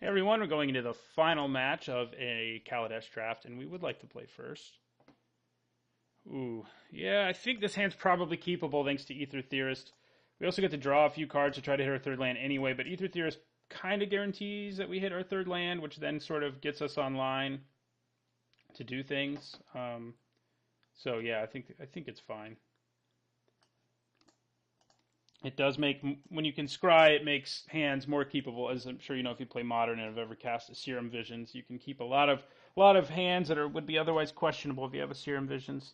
Hey everyone, we're going into the final match of a Kaladesh draft, and we would like to play first. Ooh, yeah, I think this hand's probably keepable thanks to Ether Theorist. We also get to draw a few cards to try to hit our third land anyway, but Ether Theorist kind of guarantees that we hit our third land, which then sort of gets us online to do things. So yeah, I think it's fine. It does make, when you can scry, it makes hands more keepable. As I'm sure you know, if you play Modern and have ever cast a Serum Visions, you can keep a lot of hands that would be otherwise questionable if you have a Serum Visions.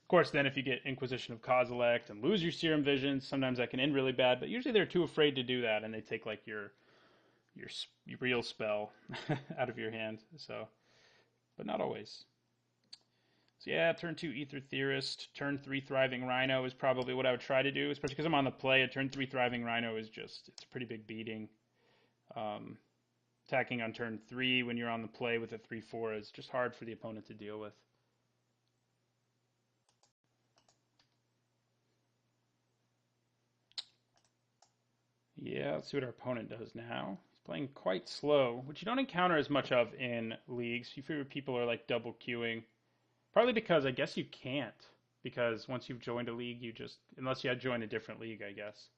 Of course, then if you get Inquisition of Kozilek and lose your Serum Visions, sometimes that can end really bad. But usually they're too afraid to do that, and they take like your real spell out of your hand. So, but not always. So yeah, turn 2 Ether Theorist, turn 3 Thriving Rhino is probably what I would try to do, especially because I'm on the play. A turn 3 Thriving Rhino is it's a pretty big beating. Um, Attacking on turn 3 when you're on the play with a 3/4 is just hard for the opponent to deal with. Yeah, let's see what our opponent does now. He's playing quite slow, which you don't encounter as much of in leagues. You figure people are like double queuing. Partly because I guess you can't. Because once you've joined a league, you just, unless you had joined a different league, I guess.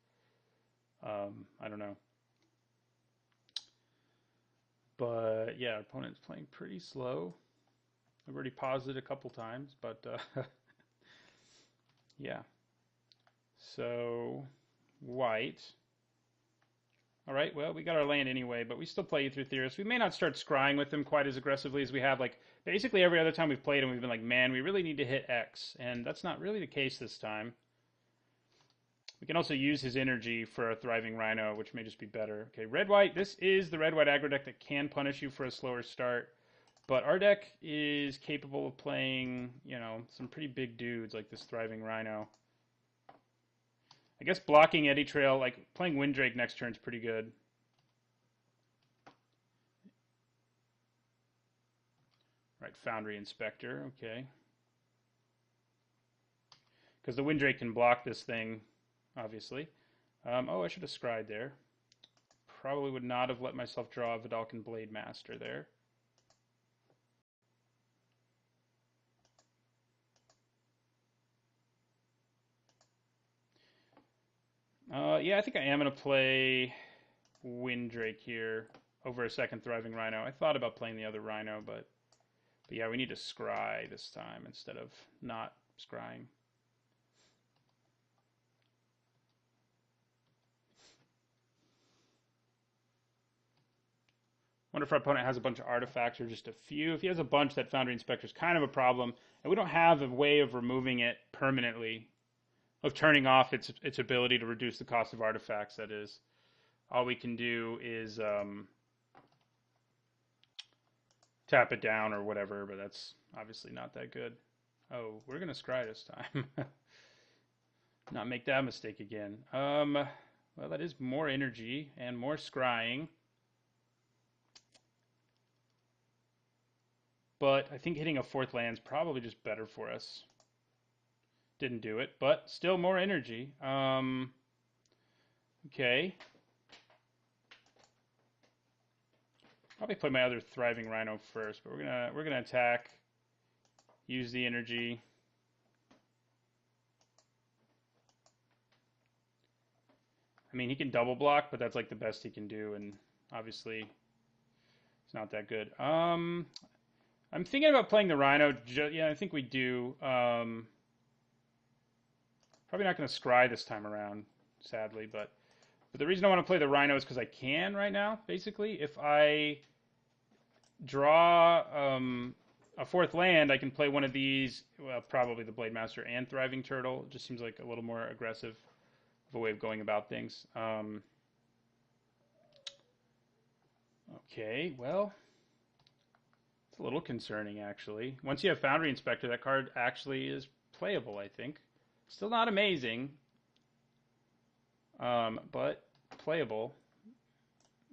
I don't know. But yeah, our opponent's playing pretty slow. I've already paused it a couple times, but yeah. So, white. All right, well, we got our land anyway, but we still play Ether Theorist. We may not start scrying with them quite as aggressively as we have. Like, basically every other time we've played them, we've been like, man, we really need to hit X. And that's not really the case this time. We can also use his energy for a Thriving Rhino, which may just be better. Okay, red-white. This is the red-white aggro deck that can punish you for a slower start. But our deck is capable of playing, some pretty big dudes like this Thriving Rhino. I guess blocking Eddy Trail, like playing Windrake next turn is pretty good. Right, Foundry Inspector, okay. Because the Windrake can block this thing, obviously. Oh, I should have scried there. Probably would not have let myself draw a Vidalcan Blade Master there. Yeah, I think I am going to play Windrake here over a second Thriving Rhino. I thought about playing the other Rhino, but yeah, we need to scry this time instead of not scrying. Wonder if our opponent has a bunch of artifacts or just a few. If he has a bunch, that Foundry Inspector is kind of a problem, and we don't have a way of removing it permanently, of turning off its ability to reduce the cost of artifacts. That is, all we can do is tap it down or whatever, but that's obviously not that good. Oh, we're gonna scry this time. Not make that mistake again. Well, that is more energy and more scrying. But I think hitting a fourth land is probably just better for us. Didn't do it, but still more energy. Okay. Probably play my other Thriving Rhino first, but we're gonna attack. Use the energy. I mean, he can double block, but that's like the best he can do, and obviously it's not that good. I'm thinking about playing the Rhino. Yeah, I think we do. Probably not going to scry this time around, sadly, but the reason I want to play the Rhino is because I can right now. Basically, if I draw a fourth land, I can play one of these. Well, probably the Blade Master and Thriving Turtle. It just seems like a little more aggressive of a way of going about things. Okay, well, it's a little concerning, actually. Once you have Foundry Inspector, that card actually is playable, I think. Still not amazing, but playable.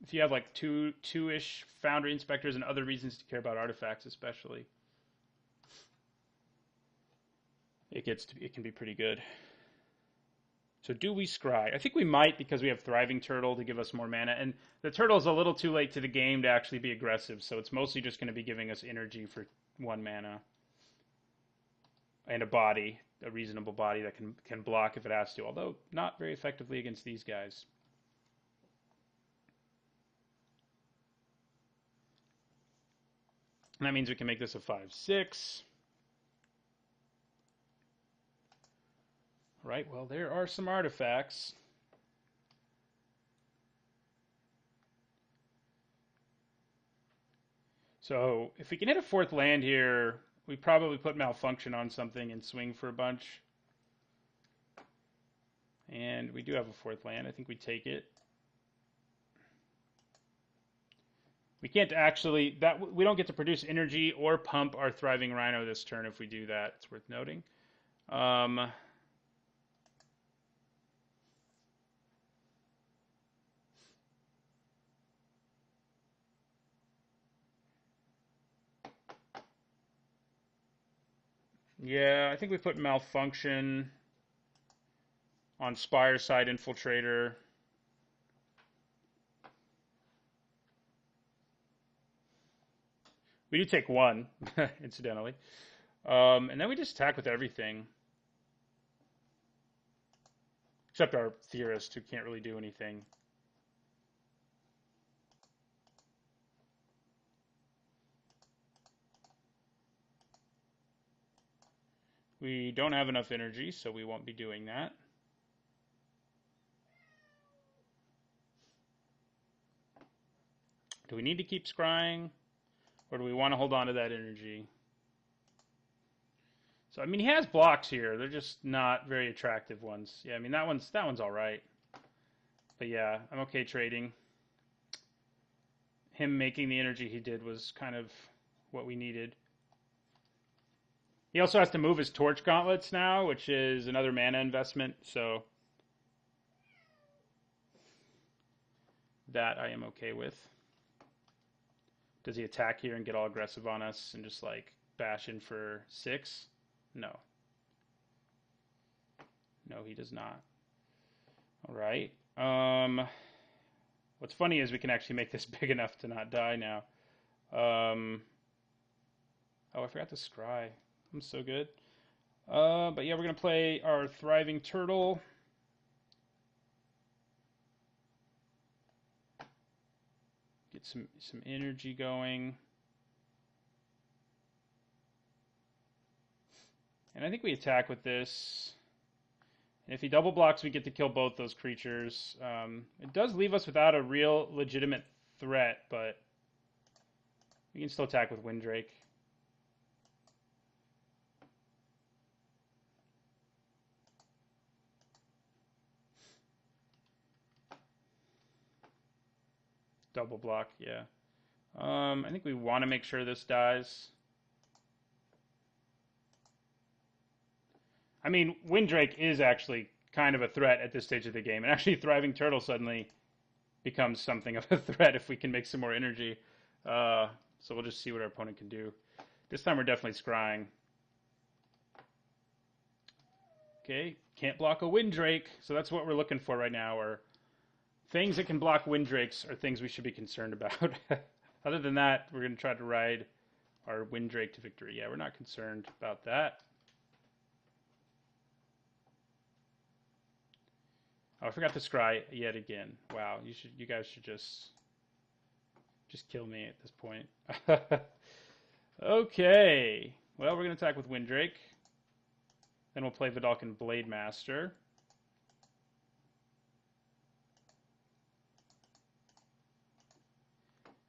If you have like two-ish Foundry Inspectors and other reasons to care about artifacts, especially, it can be pretty good. So do we scry? I think we might because we have Thriving Turtle to give us more mana. And the Turtle's a little too late to the game to actually be aggressive, so it's mostly just going to be giving us energy for 1 mana. And a body, a reasonable body that can block if it has to, although not very effectively against these guys. And that means we can make this a 5/6. Right, well, there are some artifacts. So if we can hit a 4th land here, we probably put Malfunction on something and swing for a bunch. And we do have a 4th land. I think we take it. We can't actually, we don't get to produce energy or pump our Thriving Rhino this turn if we do that. It's worth noting. Yeah, I think we put Malfunction on Spire Side Infiltrator. We do take 1, incidentally. And then we just attack with everything. Except our Theorist, who can't really do anything. We don't have enough energy, so we won't be doing that. Do we need to keep scrying? Or do we want to hold on to that energy? So, I mean, he has blocks here. They're just not very attractive ones. Yeah, I mean, that one's all right. But yeah, I'm okay trading. Him making the energy he did was kind of what we needed. He also has to move his Torch Gauntlets now, which is another mana investment. So that I am okay with. Does he attack here and get all aggressive on us and just like bash in for 6? No. No, he does not. All right. What's funny is we can actually make this big enough to not die now. Oh, I forgot to scry. I'm so good. But yeah, we're going to play our Thriving Turtle. Get some energy going. And I think we attack with this. And if he double blocks, we get to kill both those creatures. It does leave us without a real legitimate threat, but we can still attack with Windrake. Double block, yeah. I think we want to make sure this dies. I mean, Windrake is actually kind of a threat at this stage of the game. And actually, Thriving Turtle suddenly becomes something of a threat if we can make some more energy. So we'll just see what our opponent can do. This time we're definitely scrying. Okay, can't block a Windrake. So that's what we're looking for right now. Or things that can block Windrakes are things we should be concerned about. Other than that, we're going to try to ride our Windrake to victory. Yeah, we're not concerned about that. Oh, I forgot to scry yet again. Wow, you guys should just kill me at this point. Okay. Well, we're going to attack with Windrake. Then we'll play Vidalcan Blade Master.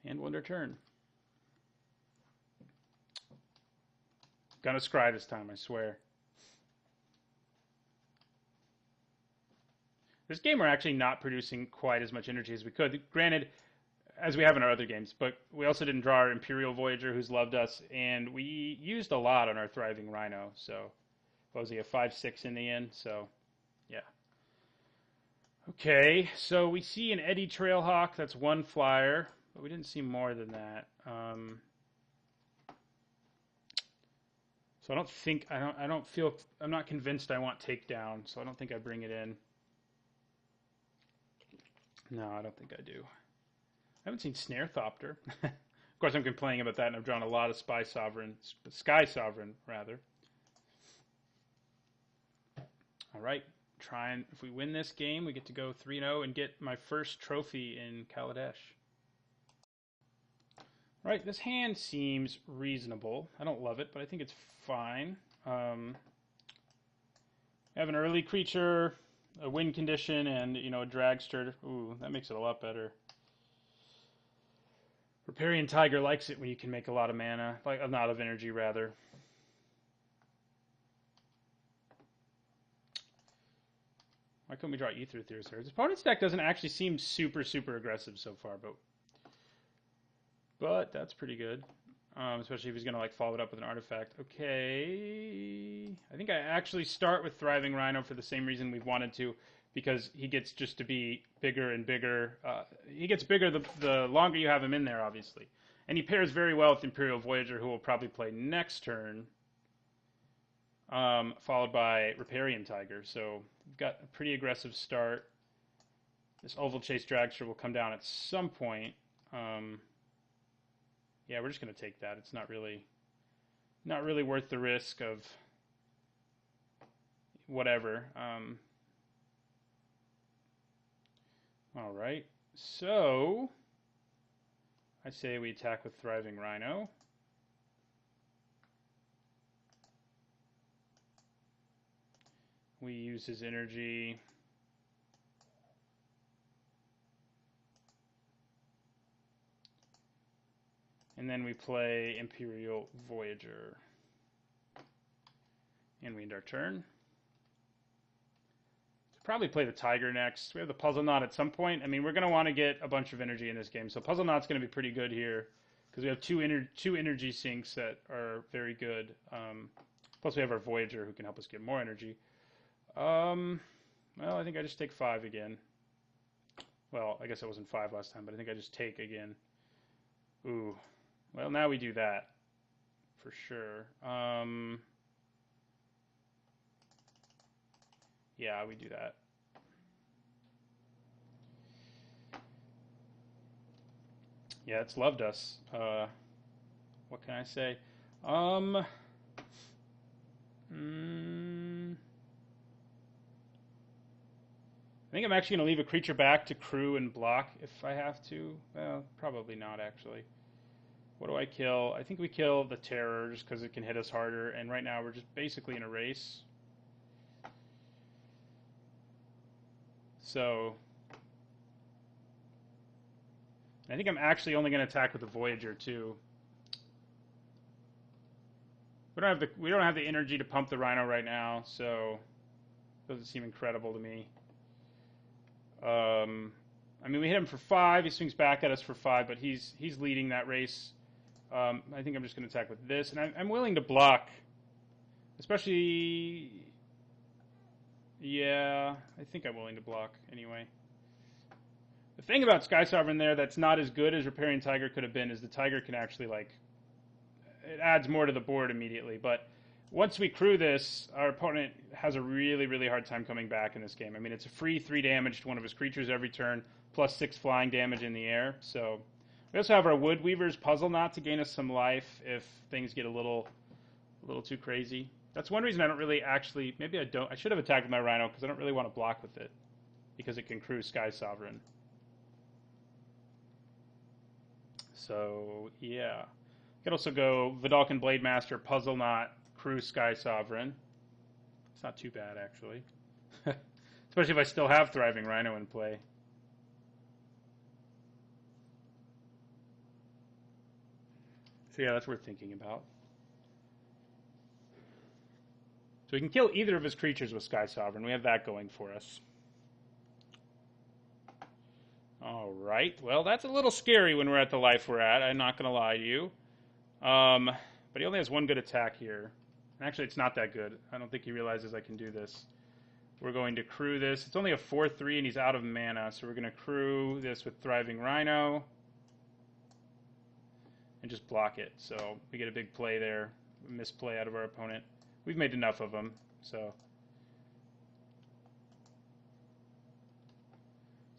And we'll end our turn. Gonna scry this time, I swear. This game we're actually not producing quite as much energy as we could. Granted, as we have in our other games, but we also didn't draw our Imperial Voyager, who's loved us, and we used a lot on our Thriving Rhino. So, what was he, a 5/6 in the end? So, yeah. Okay, so we see an Eddy Trailhawk. That's 1 flyer, but we didn't see more than that. So I don't feel, I'm not convinced I want Takedown, so I don't think I bring it in. No, I don't think I do. I haven't seen Snare Thopter. Of course, I'm complaining about that, and I've drawn a lot of Sky Sovereign, rather. All right, if we win this game, we get to go 3-0 and get my first trophy in Kaladesh. Right, this hand seems reasonable. I don't love it, but I think it's fine. I have an early creature, a win condition, and a dragster. Ooh, that makes it a lot better. Riparian Tiger likes it when you can make a lot of mana, like a lot of energy rather. Why couldn't we draw Ether Theorist here? His opponent's deck doesn't actually seem super aggressive so far, but that's pretty good. Especially if he's going to follow it up with an artifact. Okay. I think I actually start with Thriving Rhino for the same reason we've wanted to, because he gets just to be bigger and bigger. He gets bigger the longer you have him in there, obviously. And he pairs very well with Imperial Voyager, who will probably play next turn, followed by Riparian Tiger. So we've got a pretty aggressive start. This Oval Chase Dragster will come down at some point. Yeah, we're just going to take that. It's not really worth the risk of whatever. All right, so I say we attack with Thriving Rhino. We use his energy. And then we play Imperial Voyager. And we end our turn. Probably play the Tiger next. We have the Puzzle Knot at some point. I mean, we're going to want to get a bunch of energy in this game. So Puzzle Knot's going to be pretty good here, because we have two energy sinks that are very good. Plus we have our Voyager, who can help us get more energy. Well, I think I just take 5 again. Well, I guess it wasn't 5 last time, but I think I just take again. Ooh. Well, now we do that, for sure. Yeah, we do that. Yeah, it's loved us. What can I say? I think I'm actually going to leave a creature back to crew and block if I have to. Well, probably not, actually. What do I kill? I think we kill the Terror just because it can hit us harder, and right now we're just basically in a race. So I think I'm actually only going to attack with the Voyager too. We don't have the energy to pump the Rhino right now, so it doesn't seem incredible to me. I mean, we hit him for 5. He swings back at us for 5, but he's leading that race. I think I'm just going to attack with this, and I'm willing to block, especially. Yeah, I think I'm willing to block anyway. The thing about Sky Sovereign there that's not as good as Riparian Tiger could have been is the Tiger can actually, it adds more to the board immediately. But once we crew this, our opponent has a really hard time coming back in this game. I mean, it's a free 3 damage to one of his creatures every turn, plus 6 flying damage in the air. So we also have our Wood Weaver's Puzzle Knot to gain us some life if things get a little too crazy. That's one reason I don't really actually... Maybe I don't... I should have attacked with my Rhino because I don't really want to block with it. Because it can crew Sky Sovereign. So, yeah. I could also go Vidalcan Blade Master, Puzzle Knot, crew Sky Sovereign. It's not too bad, actually. Especially if I still have Thriving Rhino in play. So yeah, that's worth thinking about. So we can kill either of his creatures with Sky Sovereign. We have that going for us. Alright, well that's a little scary when we're at the life we're at, I'm not going to lie to you. But he only has 1 good attack here. And actually it's not that good. I don't think he realizes I can do this. We're going to crew this. It's only a 4/3 and he's out of mana, so we're going to crew this with Thriving Rhino. And just block it. So we get a big play there, a misplay out of our opponent. We've made enough of them, so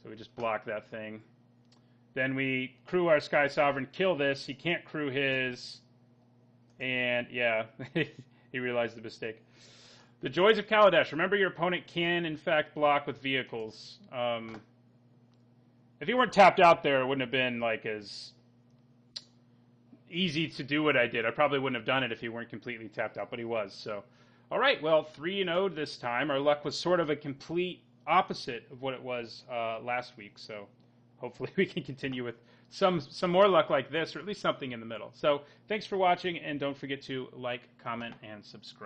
So we just block that thing. Then we crew our Sky Sovereign, kill this. He can't crew his. And yeah, he realized the mistake. The joys of Kaladesh. Remember, your opponent can, in fact, block with vehicles. If he weren't tapped out there, it wouldn't have been like as easy to do what I did. I probably wouldn't have done it if he weren't completely tapped out, but he was. So, all right, well, 3-0 this time. Our luck was sort of a complete opposite of what it was last week. So hopefully we can continue with some more luck like this, or at least something in the middle. So thanks for watching, and don't forget to like, comment, and subscribe.